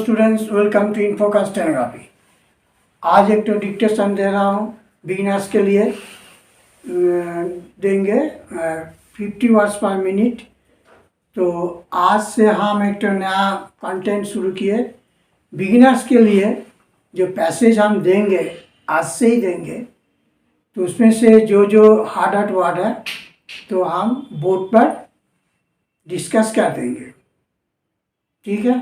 Students, welcome to Infocast stenography. आज एक तो डिक्टेशन दे रहा हूँ बिगिनर्स के लिए। देंगे 50 वर्ड्स पर मिनट। तो आज से हम एक तो नया कंटेंट शुरू किए बिगिनर्स के लिए। जो पैसेज हम देंगे आज से ही देंगे, तो उसमें से जो हार्ड वर्ड है तो हम बोर्ड पर डिस्कस कर देंगे, ठीक है।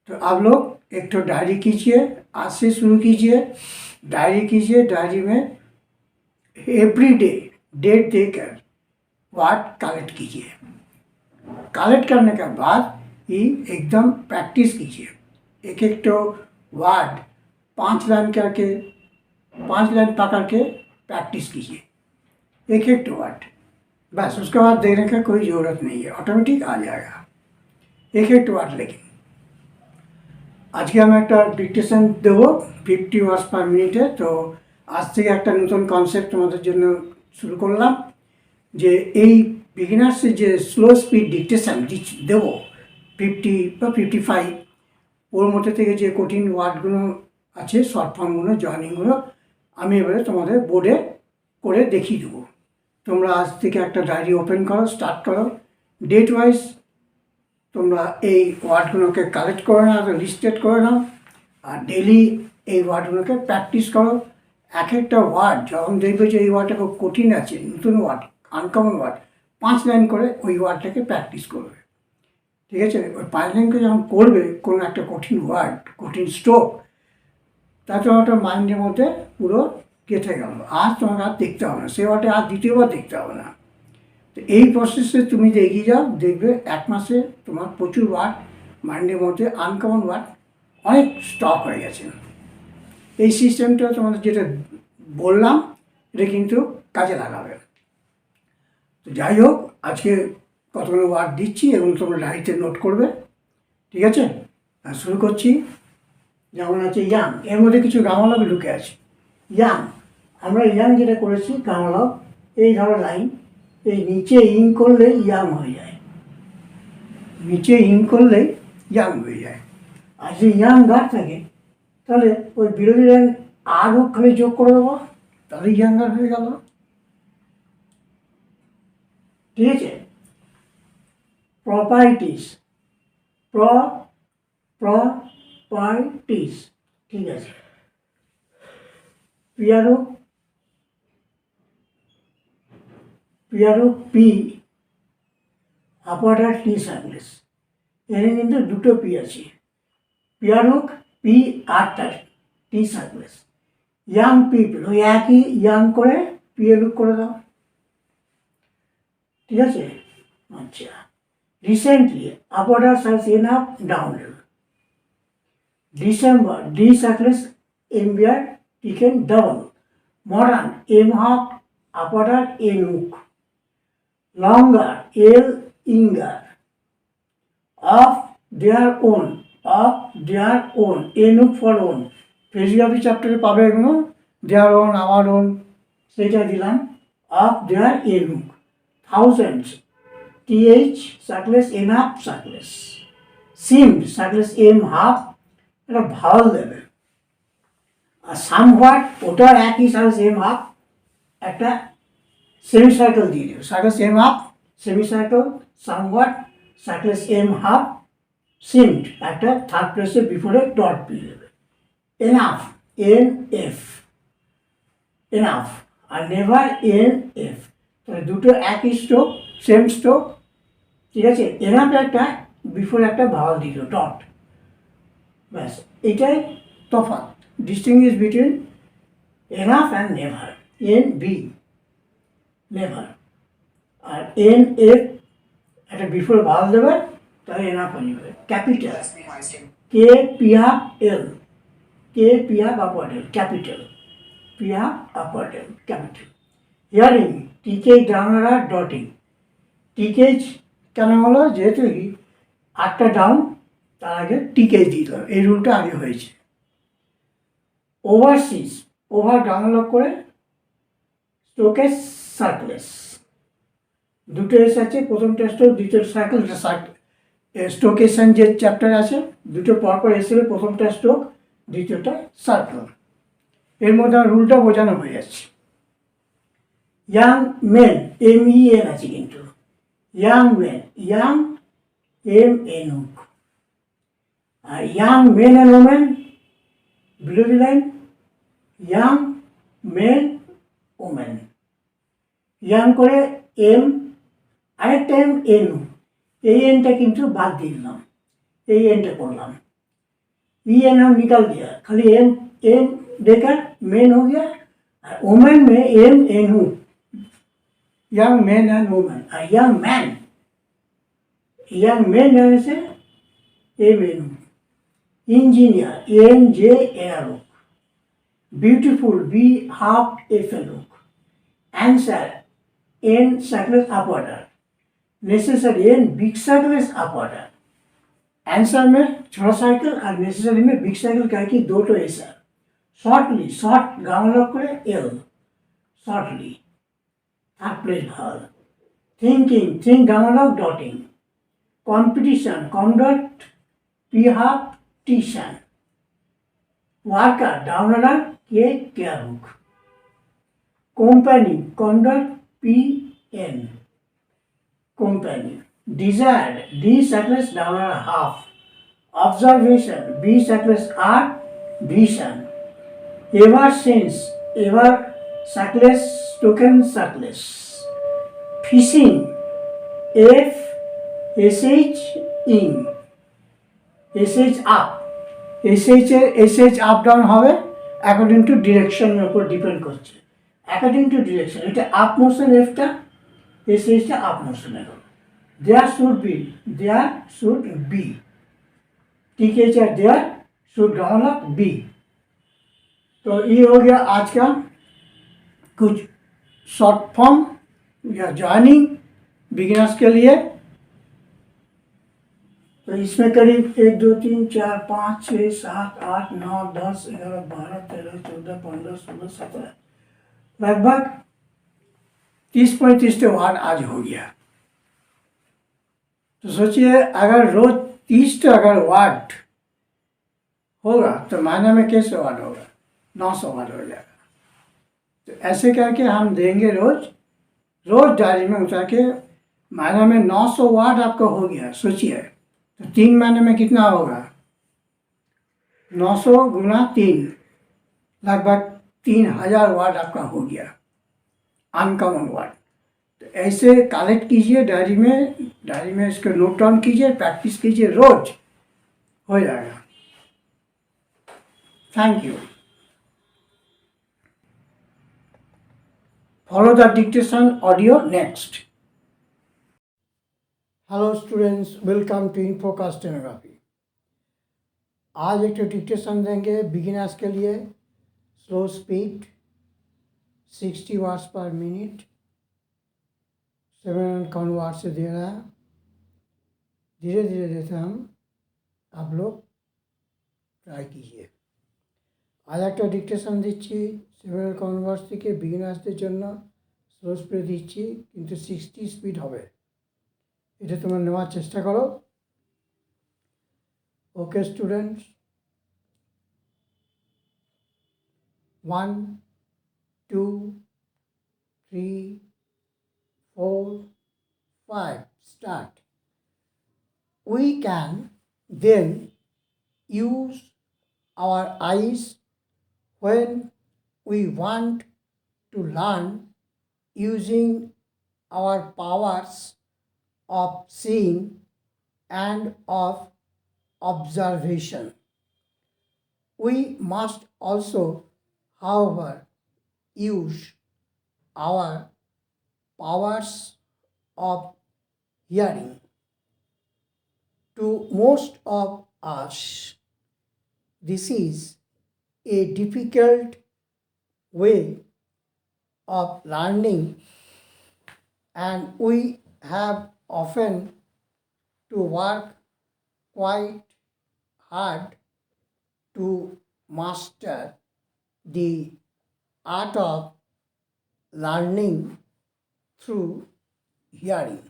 तो आप लोग एक तो डायरी कीजिए, आज से शुरू कीजिए, डायरी कीजिए। डायरी में एवरी डे डेट देकर वर्ड कलेक्ट कीजिए। कलेक्ट करने के बाद ही एकदम प्रैक्टिस कीजिए। एक तो वर्ड 5 लाइन करके 5 लाइन पकड़ के प्रैक्टिस कीजिए एक तो वर्ड। बस उसके बाद देने का कोई ज़रूरत नहीं है, ऑटोमेटिक आ जाएगा एक वर्ड। लेकिन आज के हम एक डिक्टेशन देव 50 वर्ड्स पर मिनिटे। तो आज থেকে একটা নতুন কনসেপ্ট তোমাদের জন্য শুরু করলাম যে এই বিগিনার্সে যে স্লো স্পিড ডিকটেশন দেব 50 বা 55, ওর মধ্যে থেকে যে কঠিন ওয়ার্ডগুলো আছে, শর্ট ফর্মগুলো, জয়নিংগুলো আমি এবারে তোমাদের বোর্ডে করে দেখিয়ে দেবো। তোমরা আজ থেকে একটা ডায়েরি ওপেন করো, স্টার্ট করো। ডেট ওয়াইজ তোমরা এই ওয়ার্ডগুলোকে কালেক্ট করে নাও, লিস্টেড করে নাও, আর ডেলি এই ওয়ার্ডগুলোকে প্র্যাকটিস করো। এক একটা ওয়ার্ড যখন দেখবে যে এই ওয়ার্ডটা খুব কঠিন আছে, নতুন ওয়ার্ড, আনকমন ওয়ার্ড, 5 লাইন করে ওই ওয়ার্ডটাকে প্র্যাকটিস করবে, ঠিক আছে। ওই 5 লাইন করে যখন করবে কোনো একটা কঠিন ওয়ার্ড, কঠিন স্ট্রোক, তাতে ওটা মাইন্ডের মধ্যে পুরো গেঁথে গেল। আজ তোমাকে আর দেখতে হবে না, সে ওয়ার্ডে আর দ্বিতীয়বার দেখতে হবে না। তো এই প্রসেসে তুমি যে এগিয়ে যাও, দেখবে 1 মাসে তোমার প্রচুর ওয়ার্ড মাইন্ডের মধ্যে, আনকমন ওয়ার্ড অনেক স্টক হয়ে গেছে। এই সিস্টেমটা তোমাদের যেটা বললাম এটা কিন্তু কাজে লাগাবে। তো যাই হোক, আজকে কতগুলো ওয়ার্ড দিচ্ছি এবং তোমরা ডায়েরিতে নোট করবে, ঠিক আছে। আর শুরু করছি। যেমন আছে ইয়াং, এর মধ্যে কিছু গামালক ঢুকে আছে। ইয়াং, আমরা ইয়াং যেটা করেছি গামালক, এই ধরো লাইন, এই নিচে ইং করলে ইয়াং হয়ে যায়, নিচে ইং করলে ইয়াং হয়ে যায়। আর যে ইয়াং গার্ড থাকে তাহলে ওই বিরোধী লাইন আরও খালি যোগ করে দেবো, তাহলে ইয়াং গার্ড হয়ে গেল, ঠিক আছে। প্রপার্টিস, প্রপার্টিস, ঠিক আছে। পিয়ারো, পি আপার টি সার্ভিস, এখানে কিন্তু দুটো পি আছে। পিয়ারুক পি আটটা টি সার্ভিস। ইয়াং পিপল, ওই একই ইয়াং করে পিয়ারুক করে দাও, ঠিক আছে। আচ্ছা, recently upper service N up down. December D service MBR টিকেন double. Modern M half upper N hook. longer, L inger, of their own, N for own, physiography চ্যাপ্টারে পাবে এগুলো, দেয়ার ওন, আওয়ার ওন, সেটা দিলাম। Of their N hook. Thousands, TH circles N half circles. Seemed circles M half, এটা vowel দেবে। আর somewhat, ওটার একই সার্কলেস এম হাফ, একটা সেমি সার্কেল দিয়ে দেবে। Circle M half, semi circle, somewhat, circle M half, seemed, একটা থার্ড প্লেসে বিফোরে ডট দিয়ে দেবে। Enough, N F, enough. আর নেভার, এন এফ। তাহলে দুটো একই স্ট্রোক, সেম স্ট্রোক, ঠিক আছে। এনাফ একটা বিফোরে একটা ভাওয়াল দিল, ডট। ব্যাস, এটাই তফাৎ, distinguish between enough and never. N B, never. আর এন এফ একটা বিফোর ভাওয়াল দেবে, তাহলে এনাফ হয়ে যাবে। ক্যাপিটাল, কে পিয়া এল, কে পিয়া আপার এল, ক্যাপিটাল, পিয়া আপার এল, ক্যাপিটাল। হিয়ারিং, টিকে ডাউনার ডটিং। টিকেজ কেন হলো, যেহেতু 8টা ডাউন, তার আগে টিকেজ দিয়ে দিলাম, এই রুলটা আগে হয়েছে। ওভারসিজ, ওভার ডাউনলোড করে স্ট্রোকের সার্কলেস, দুটো এস আছে, প্রথমটা স্ট্রোক, দ্বিতীয় সার্কেল, স্টোকেশন যে চ্যাপ্টার আছে, দুটো পরপর এসে প্রথমটা স্টোক, দ্বিতীয়টা সার্কেল। এর মধ্যে আমার রুলটা বোঝানো হয়ে যাচ্ছে। ইয়াং মেন, MEN আছে কিন্তু, ইয়াং মেন, ইয়াং MN হোক, আর young men and women below the line, young men women, young করে এম, আরেকটা এন, এই एन টা কিন্তু বাদ দিয়ে দিলাম, এই एन টা করলাম, EN हम निकाल दिया, खाली एम एम देकर मेन हो गया, और वुमेन में MN हूँ, यंग मैन एंड वुमेन, और यंग मैन रहने से MN हूँ, इंजीनियर NJR होक, ब्यूटीफुल BHAF होक, answer N circles up order, necessary N big circles up order, answer में छोटा साइकिल और नेसेसरी में बिग साइकिल करके दो तो ऐसा, शॉर्टली शॉर्ट गाँव करे L, शॉर्टली थर्ड प्लेस भाल, थिंकिंग थिंक गाँव डॉटिंग, कॉम्पिटिशन कॉमडॉट PHAF, वर्कर डाउनर के क्या रुक, company conduct PN, company, desired D circles down and half, observation B circles R, vision, ever since ever circles token circles, fishing FSH in, SH up, SH up down হবে according to ডিরেকশনের উপর depend করছে, according to direction, এটা up motion এফটা, SHটা up মোশনের হলো, there should be टीकेचर देयर शुड डेवलप बी। तो ये हो गया आज का कुछ शॉर्ट फॉर्म या जॉइनिंग बिगिनर्स के लिए। तो इसमें करीब 1 2 3 4 5 6 7 8 9 10 11 12 13 14 15 16 17 लगभग 30-35 वर्ड आज हो गया। तो सोचिए अगर रोज 30 अगर वर्ड होगा तो महीने में कैसे वर्ड होगा, 900 वर्ड हो जाएगा। तो ऐसे करके हम देंगे रोज डायरी में उतार के, महीने में 900 वर्ड आपका हो गया। सोचिए तो 3 महीने में कितना होगा, 900 गुना 3 लगभग 3000 वर्ड आपका हो गया अनकॉमन वर्ड। तो ऐसे कलेक्ट कीजिए डायरी में इसको नोट डाउन कीजिए, प्रैक्टिस कीजिए, रोज हो जाएगा। Thank you. Follow the dictation audio next. Hello students, welcome to Infocast stenography. आज एक डिक्टेशन देंगे बिगिनर्स के लिए, slow speed 60 words per minute, 7 कौन वर्ड से दे रहा है, धीरे धीरे देते हम, आप लोग ট্রাই कीजिए। आज একটা ডিকটেশন দিচ্ছি 7 কौन वर्ड থেকে বিগিনার্সদের জন্য, স্লো স্পিডে দিচ্ছি কিন্তু 60 স্পিড হবে, এটা তোমরা নেওয়ার চেষ্টা করো। Okay students, 1 2 3 4 5 start. We can then use our eyes when we want to learn using our powers of seeing and of observation. We must also, however, use our powers of hearing. To most of us, this is a difficult way of learning, and we have often to work quite hard to master the art of learning through hearing.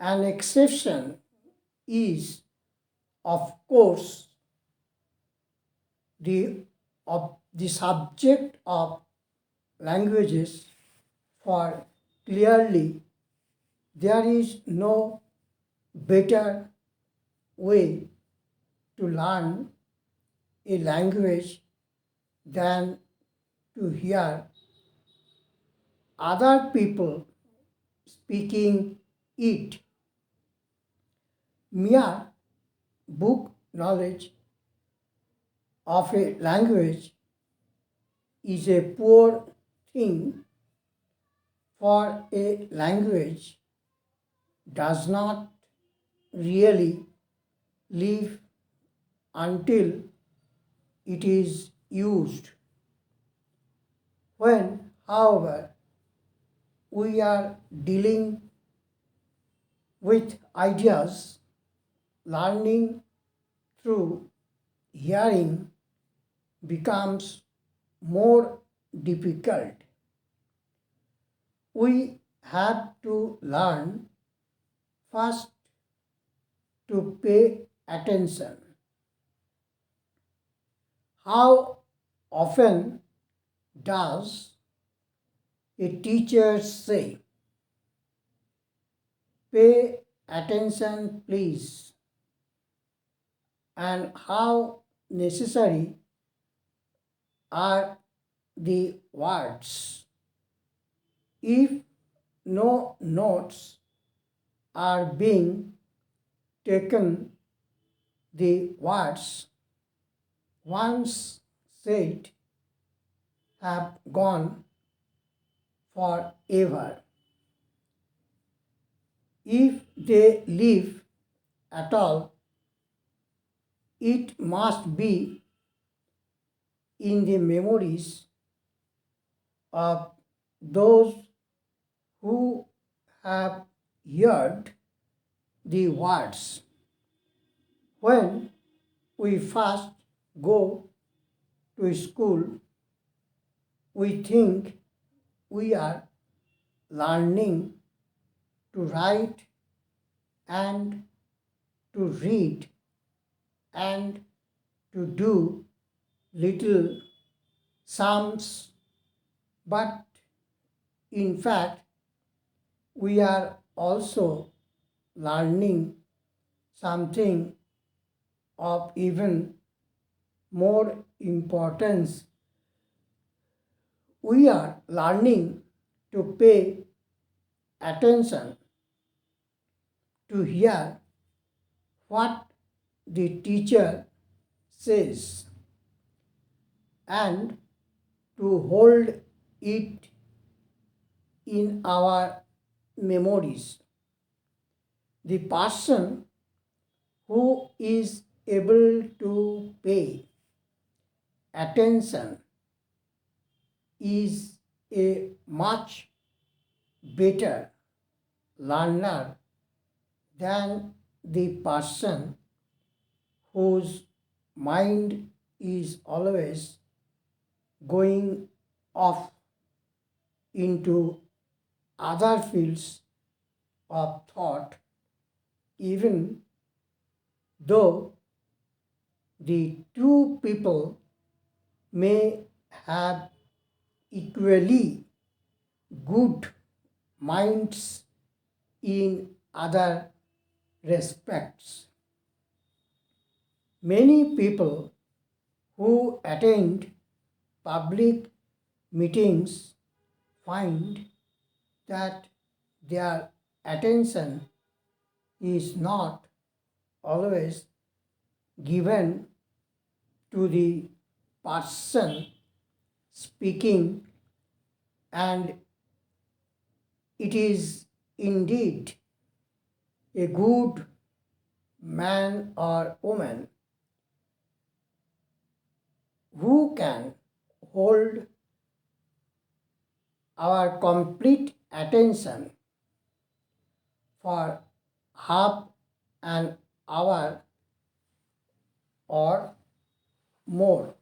An exception is, of course, the subject of languages, for clearly there is no better way to learn a language than to hear other people speaking it. Mere book knowledge of a language is a poor thing, for a language does not really live until it is used. When, however, we are dealing with ideas, learning through hearing becomes more difficult. We have to learn first to pay attention. How often does a teacher say, "Pay attention, please"? And how necessary are the words? If no notes are being taken, the words once said have gone forever. If they live at all, it must be in the memories of those who have heard the words. When we first go to school, we think we are learning to write and to read and to do little sums, but in fact, we are also learning something of even more importance. We are learning to pay attention, to hear what the teacher says, and to hold it in our memories. The person who is able to pay attention is a much better learner than the person whose mind is always going off into other fields of thought, even though the two people may have equally good minds in other respects. Many people who attend public meetings find that their attention is not always given to the person speaking, and it is indeed a good man or woman who can hold our complete attention for half an hour or more.